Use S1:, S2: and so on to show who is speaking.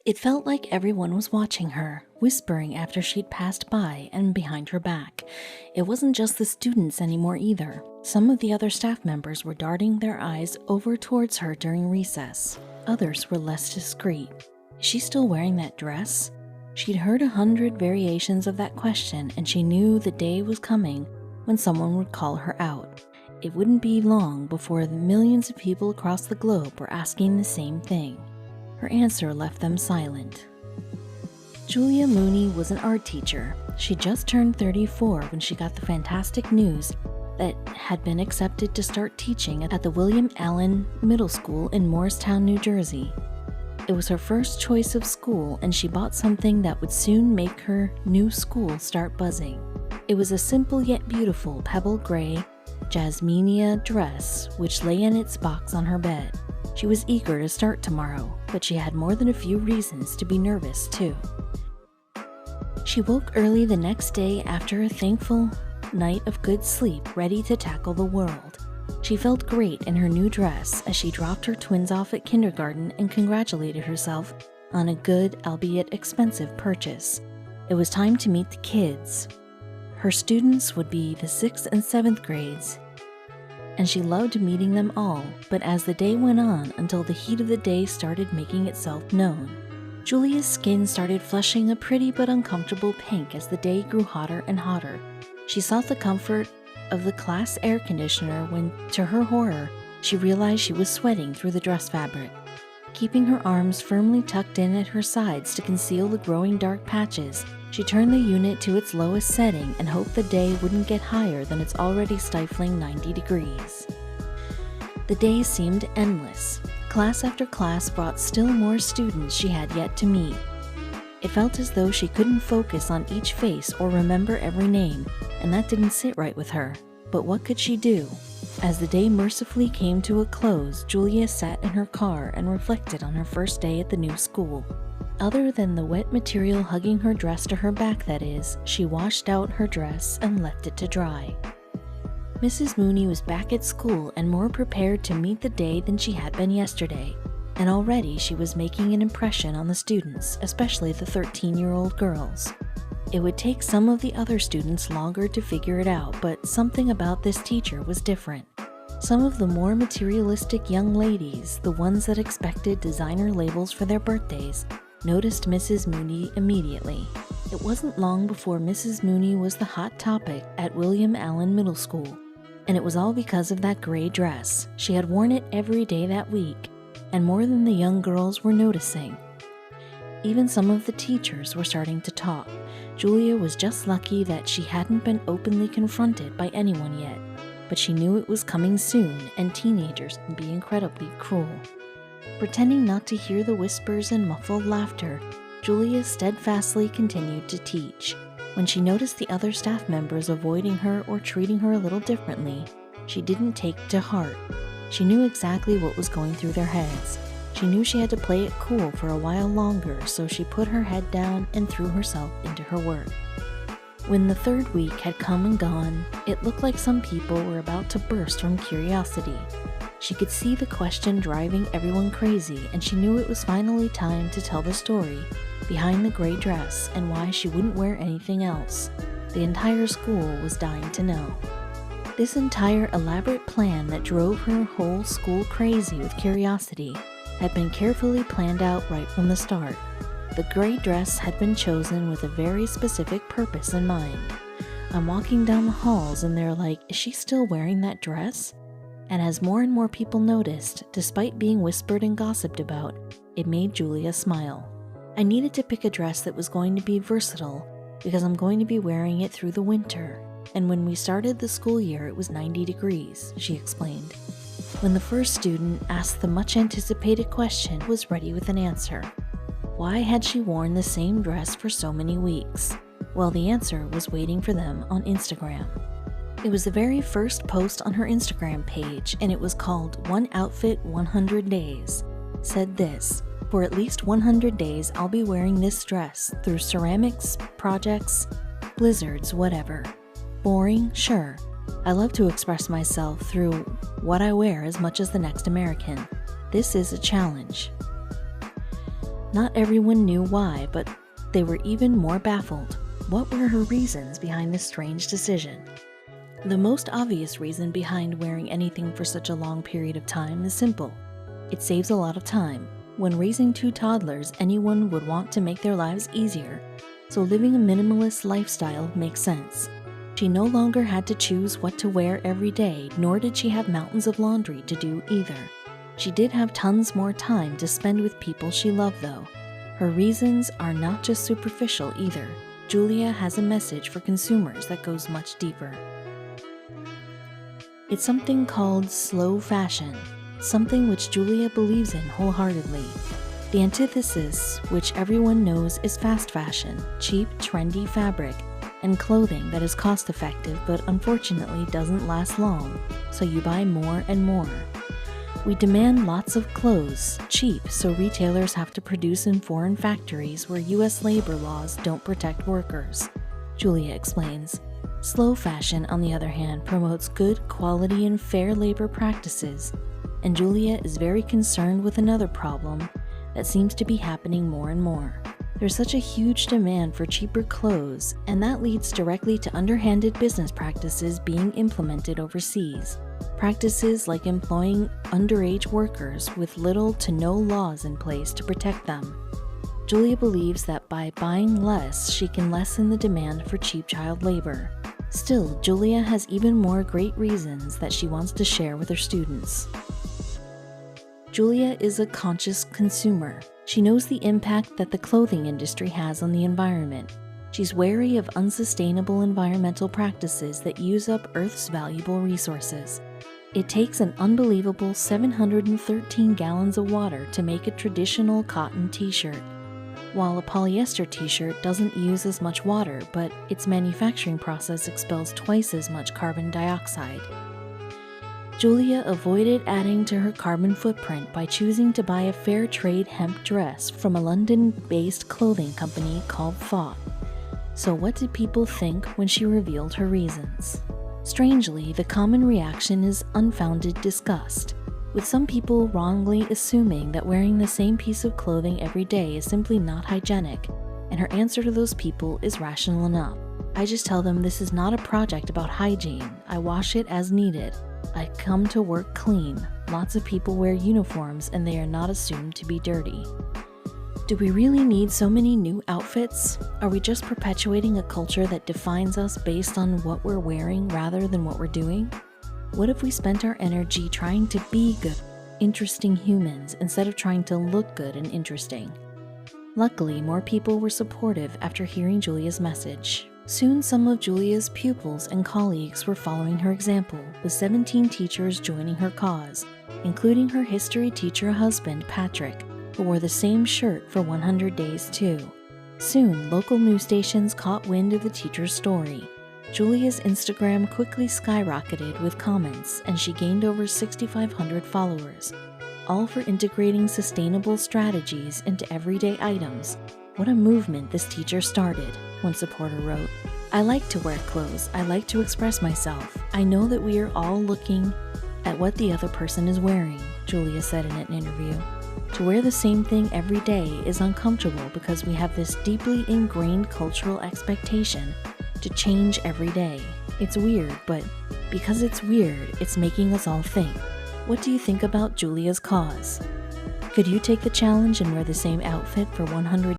S1: It felt like everyone was watching her, whispering after she'd passed by and behind her back. It wasn't just the students anymore either. Some of the other staff members were darting their eyes over towards her during recess. Others were less discreet. Is she still wearing that dress? She'd heard 100 variations of that question, and she knew the day was coming when someone would call her out. It wouldn't be long before the millions of people across the globe were asking the same thing. Her answer left them silent. Julia Mooney was an art teacher. She just turned 34 when she got the fantastic news that had been accepted to start teaching at the William Allen Middle School in Morristown, New Jersey. It was her first choice of school, and she bought something that would soon make her new school start buzzing. It was a simple yet beautiful pebble gray jasminia dress which lay in its box on her bed. She was eager to start tomorrow, but she had more than a few reasons to be nervous too. She woke early the next day after a thankful night of good sleep, ready to tackle the world. She felt great in her new dress as she dropped her twins off at kindergarten and congratulated herself on a good, albeit expensive, purchase. It was time to meet the kids. Her students would be the 6th and 7th grades, and she loved meeting them all, but as the day went on until the heat of the day started making itself known, Julia's skin started flushing a pretty but uncomfortable pink as the day grew hotter and hotter. She sought the comfort of the class air conditioner when, to her horror, she realized she was sweating through the dress fabric. Keeping her arms firmly tucked in at her sides to conceal the growing dark patches, she turned the unit to its lowest setting and hoped the day wouldn't get higher than its already stifling 90 degrees. The day seemed endless. Class after class brought still more students she had yet to meet. It felt as though she couldn't focus on each face or remember every name, and that didn't sit right with her. But what could she do? As the day mercifully came to a close, Julia sat in her car and reflected on her first day at the new school. Other than the wet material hugging her dress to her back, that is, she washed out her dress and left it to dry. Mrs. Mooney was back at school and more prepared to meet the day than she had been yesterday, and already she was making an impression on the students, especially the 13-year-old girls. It would take some of the other students longer to figure it out, but something about this teacher was different. Some of the more materialistic young ladies, the ones that expected designer labels for their birthdays, noticed Mrs. Mooney immediately. It wasn't long before Mrs. Mooney was the hot topic at William Allen Middle School, and it was all because of that gray dress. She had worn it every day that week, and more than the young girls were noticing. Even some of the teachers were starting to talk. Julia was just lucky that she hadn't been openly confronted by anyone yet, but she knew it was coming soon, and teenagers can be incredibly cruel. Pretending not to hear the whispers and muffled laughter, Julia steadfastly continued to teach. When she noticed the other staff members avoiding her or treating her a little differently, she didn't take to heart. She knew exactly what was going through their heads. She knew she had to play it cool for a while longer, so she put her head down and threw herself into her work. When the third week had come and gone, it looked like some people were about to burst from curiosity. She could see the question driving everyone crazy, and she knew it was finally time to tell the story behind the gray dress and why she wouldn't wear anything else. The entire school was dying to know. This entire elaborate plan that drove her whole school crazy with curiosity had been carefully planned out right from the start. The gray dress had been chosen with a very specific purpose in mind. I'm walking down the halls and they're like, is she still wearing that dress? And as more and more people noticed, despite being whispered and gossiped about, it made Julia smile. I needed to pick a dress that was going to be versatile because I'm going to be wearing it through the winter. And when we started the school year, it was 90 degrees, she explained. When the first student asked the much anticipated question, was ready with an answer. Why had she worn the same dress for so many weeks? Well, the answer was waiting for them on Instagram. It was the very first post on her Instagram page, and it was called One Outfit 100 Days. Said this, for at least 100 days I'll be wearing this dress through ceramics, projects, blizzards, whatever. Boring? Sure. I love to express myself through what I wear as much as the next American. This is a challenge. Not everyone knew why, but they were even more baffled. What were her reasons behind this strange decision? The most obvious reason behind wearing anything for such a long period of time is simple. It saves a lot of time. When raising 2 toddlers, anyone would want to make their lives easier, so living a minimalist lifestyle makes sense. She no longer had to choose what to wear every day, nor did she have mountains of laundry to do either. She did have tons more time to spend with people she loved though. Her reasons are not just superficial either. Julia has a message for consumers that goes much deeper. It's something called slow fashion, something which Julia believes in wholeheartedly. The antithesis, which everyone knows, is fast fashion, cheap, trendy fabric, and clothing that is cost-effective but unfortunately doesn't last long, so you buy more and more. We demand lots of clothes, cheap, so retailers have to produce in foreign factories where US labor laws don't protect workers. Julia explains. Slow fashion, on the other hand, promotes good, quality, and fair labor practices, and Julia is very concerned with another problem that seems to be happening more and more. There's such a huge demand for cheaper clothes, and that leads directly to underhanded business practices being implemented overseas. Practices like employing underage workers with little to no laws in place to protect them. Julia believes that by buying less, she can lessen the demand for cheap child labor. Still, Julia has even more great reasons that she wants to share with her students. Julia is a conscious consumer. She knows the impact that the clothing industry has on the environment. She's wary of unsustainable environmental practices that use up Earth's valuable resources. It takes an unbelievable 713 gallons of water to make a traditional cotton t-shirt, while a polyester t-shirt doesn't use as much water, but its manufacturing process expels twice as much carbon dioxide. Julia avoided adding to her carbon footprint by choosing to buy a fair trade hemp dress from a London-based clothing company called Thought. So what did people think when she revealed her reasons? Strangely, the common reaction is unfounded disgust, with some people wrongly assuming that wearing the same piece of clothing every day is simply not hygienic, and her answer to those people is rational enough. I just tell them this is not a project about hygiene. I wash it as needed. I come to work clean. Lots of people wear uniforms and they are not assumed to be dirty. Do we really need so many new outfits? Are we just perpetuating a culture that defines us based on what we're wearing rather than what we're doing? What if we spent our energy trying to be good, interesting humans instead of trying to look good and interesting? Luckily, more people were supportive after hearing Julia's message. Soon some of Julia's pupils and colleagues were following her example, with 17 teachers joining her cause, including her history teacher husband, Patrick, who wore the same shirt for 100 days too. Soon, local news stations caught wind of the teacher's story. Julia's Instagram quickly skyrocketed with comments, and she gained over 6,500 followers, all for integrating sustainable strategies into everyday items. What a movement this teacher started, one supporter wrote. I like to wear clothes. I like to express myself. I know that we are all looking at what the other person is wearing, Julia said in an interview. To wear the same thing every day is uncomfortable because we have this deeply ingrained cultural expectation to change every day. It's weird, but because it's weird, it's making us all think. What do you think about Julia's cause? Could you take the challenge and wear the same outfit for 100